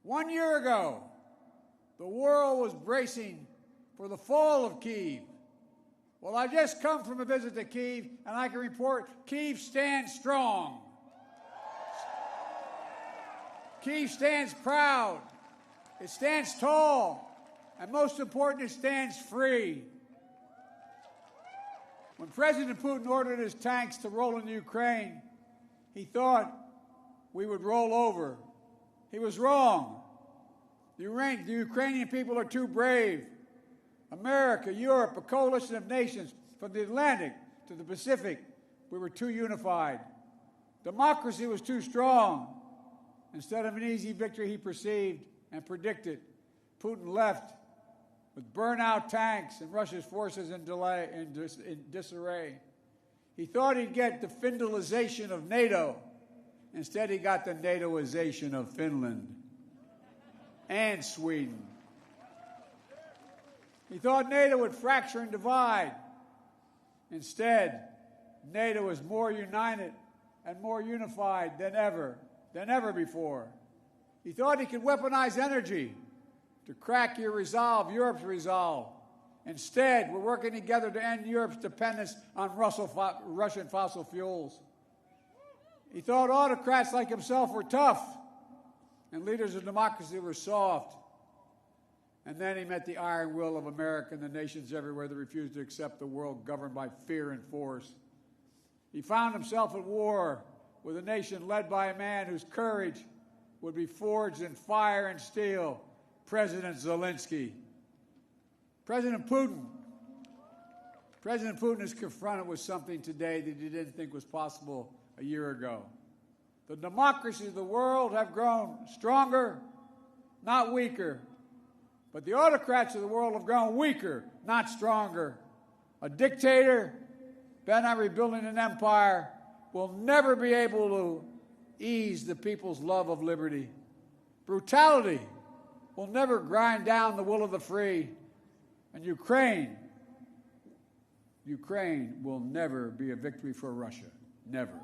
1 year ago, the world was bracing for the fall of Kyiv. Well, I just come from a visit to Kyiv, and I can report Kyiv stands strong. Kyiv stands proud. It stands tall. And most important, it stands free. When President Putin ordered his tanks to roll into Ukraine, he thought we would roll over. He was wrong. The Ukrainian people are too brave. America, Europe, a coalition of nations from the Atlantic to the Pacific, we were too unified. Democracy was too strong. Instead of an easy victory he perceived and predicted, Putin left with burnt-out tanks and Russia's forces in disarray. He thought he'd get the Finlandization of NATO. Instead, he got the NATOization of Finland and Sweden. He thought NATO would fracture and divide. Instead, NATO is more united and more unified than ever before. He thought he could weaponize energy to crack your resolve, Europe's resolve. Instead, we're working together to end Europe's dependence on Russian fossil fuels. He thought autocrats like himself were tough and leaders of democracy were soft. And then he met the iron will of America and the nations everywhere that refused to accept the world governed by fear and force. He found himself at war with a nation led by a man whose courage would be forged in fire and steel, President Zelensky. President Putin is confronted with something today that he didn't think was possible a year ago. The democracies of the world have grown stronger, not weaker. But the autocrats of the world have grown weaker, not stronger. A dictator bent on rebuilding an empire will never be able to ease the people's love of liberty. Brutality will never grind down the will of the free. And Ukraine will never be a victory for Russia. Never.